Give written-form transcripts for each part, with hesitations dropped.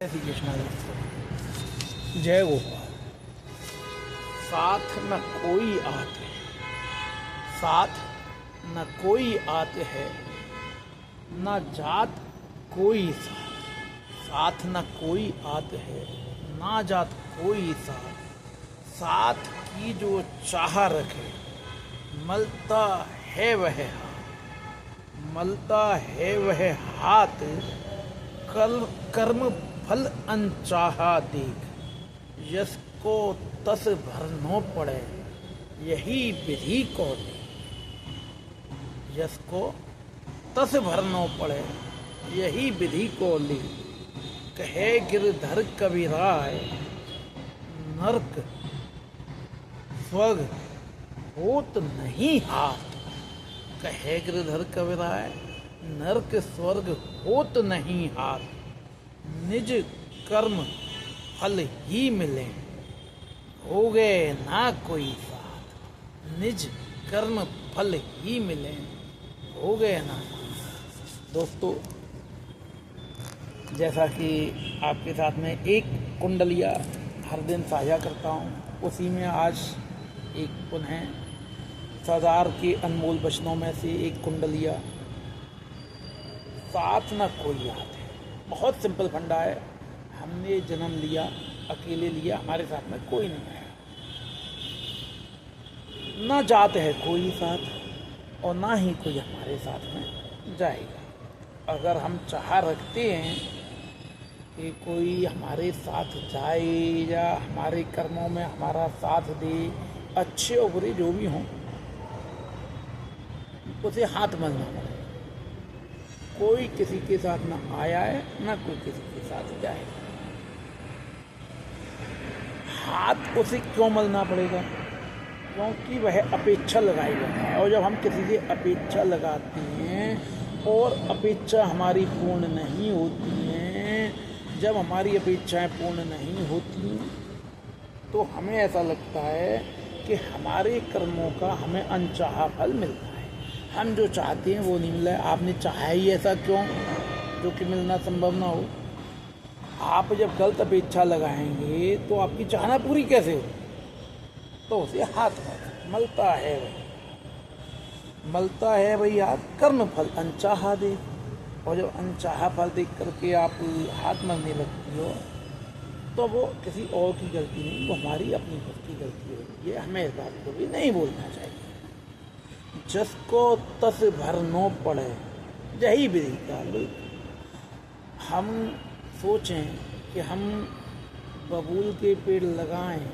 श्री कृष्णा जय गोपाल। साथ न कोई आते है, साथ न कोई आते है, न जात कोई साथ। साथ न कोई आते है, ना जात कोई साथ। साथ की जो चाह रखे, मलता है वह हाथ। मलता है वह हाथ, कर्म फल अनचाहा देख। यस को तस भरनो पड़े, यही विधि को दे। यस को तस भरनो पड़े, यही विधि को ले। कहे गिरधर कबीराय, नरक स्वर्ग होत नहीं हाथ। कहे गिरधर कबीराय, नरक स्वर्ग होत नहीं हाथ। निज कर्म फल ही मिले, हो गए ना कोई साथ। निज कर्म फल ही मिले, हो गए ना। दोस्तों, जैसा कि आपके साथ में एक कुंडलिया हर दिन साझा करता हूँ, उसी में आज एक पुनः सरदार के अनमोल वचनों में से एक कुंडलिया। साथ न कोई आते। बहुत सिंपल फंडा है। हमने जन्म लिया, अकेले लिया, हमारे साथ में कोई नहीं आया। ना जाते है कोई साथ और ना ही कोई हमारे साथ में जाएगा। अगर हम चाह रखते हैं कि कोई हमारे साथ जाए या हमारे कर्मों में हमारा साथ दे, अच्छे और बुरे जो भी हों, उसे हाथ मलना पड़ेगा। कोई किसी के साथ ना आया है, ना कोई किसी के साथ जाए। हाथ उसे क्यों मलना पड़ेगा? क्योंकि वह अपेक्षा लगाई हुई है, और जब हम किसी से अपेक्षा लगाते हैं और अपेक्षा हमारी पूर्ण नहीं होती हैं, जब हमारी अपेक्षाएं पूर्ण नहीं होती, तो हमें ऐसा लगता है कि हमारे कर्मों का हमें अनचाहा फल मिलता है। हम जो चाहते हैं वो नहीं मिला है। आपने चाहा ही ऐसा क्यों जो कि मिलना संभव ना हो? आप जब गलत अपेक्षा लगाएंगे तो आपकी चाहना पूरी कैसे हो? तो उसे हाथ मलता है वही, मलता है वही हाथ, कर्म फल अनचाहा दे। और जब अनचाहा फल देख करके आप हाथ मलने लगती हो, तो वो किसी और की गलती नहीं, वो हमारी अपनी खुद की गलती होगी। ये हमें इस बात को भी नहीं बोलना चाहिए। जिसको तस भरनो पड़े, यही विधि का। हम सोचें कि हम बबूल के पेड़ लगाएं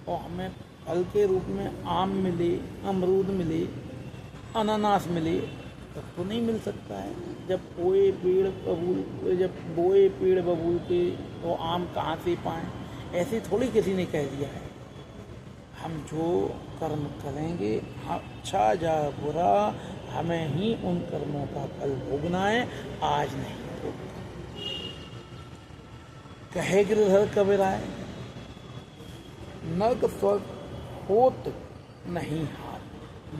और हमें फल के रूप में आम मिले, अमरूद मिले, अनानास मिले, तब तो नहीं मिल सकता है। जब बोए पेड़ बबूल के, तो आम कहाँ से पाएं? ऐसे थोड़ी किसी ने कह दिया है। हम जो कर्म करेंगे, अच्छा या बुरा, हमें ही उन कर्मों का फल भोगना है, आज नहीं भोगना। कहे गिरधर कबीराय, नरक स्वर्ग होत नहीं हाथ।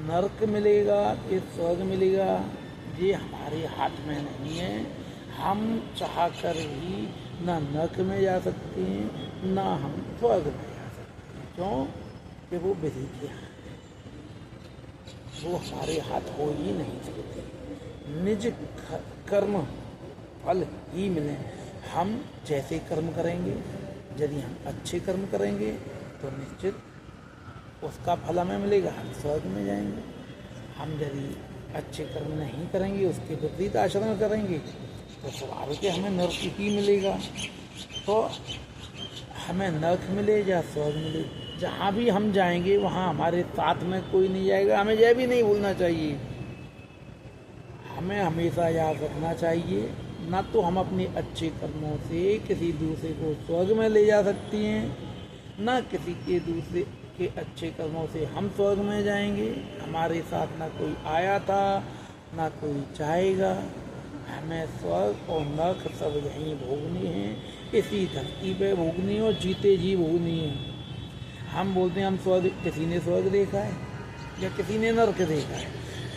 नरक मिलेगा कि स्वर्ग मिलेगा, ये हमारे हाथ में नहीं है। हम चाह कर ही ना नरक में जा सकते हैं, ना हम स्वर्ग में जा सकते हैं। क्यों? कि वो विधि के हाथ है, वो हमारे हाथ हो ही नहीं सकते। निज कर्म फल ही मिले। हम जैसे कर्म करेंगे, यदि हम अच्छे कर्म करेंगे तो निश्चित उसका फल हमें मिलेगा, हम स्वर्ग में जाएंगे। हम यदि अच्छे कर्म नहीं करेंगे, उसके विपरीत आचरण करेंगे, तो स्वाभाविक हमें नरक ही मिलेगा। तो हमें नरक मिले या स्वर्ग मिले, जहाँ भी हम जाएंगे वहाँ हमारे साथ में कोई नहीं जाएगा। हमें यह भी नहीं भूलना चाहिए, हमें हमेशा याद रखना चाहिए, ना तो हम अपने अच्छे कर्मों से किसी दूसरे को स्वर्ग में ले जा सकती हैं, ना किसी के दूसरे के अच्छे कर्मों से हम स्वर्ग में जाएंगे। हमारे साथ ना कोई आया था, ना कोई जाएगा। हमें स्वर्ग और नरक सब यहीं भोगनी है, इसी धरती पे भोगनी है और जीते जी भोगनी है। हम बोलते हैं हम स्वर्ग, किसी ने स्वर्ग देखा है या किसी ने नरक देखा है?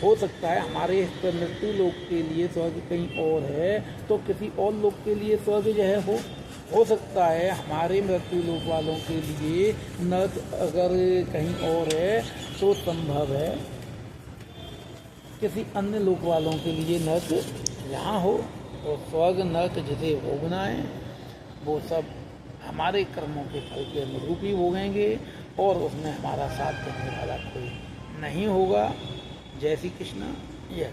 हो सकता है हमारे मृत्यु लोक के लिए स्वर्ग कहीं और है, तो किसी और लोक के लिए स्वर्ग जो है हो हो सकता है हमारे मृत्यु लोक वालों के लिए नर्क अगर कहीं और है तो संभव है किसी अन्य लोक वालों के लिए नर्क यहाँ हो। और स्वर्ग नर्क जिसे भोगना है वो सब हमारे कर्मों के फल के अनुरूप ही भोगेंगे और उसमें हमारा साथ देने वाला कोई नहीं होगा। जय श्री कृष्ण। यह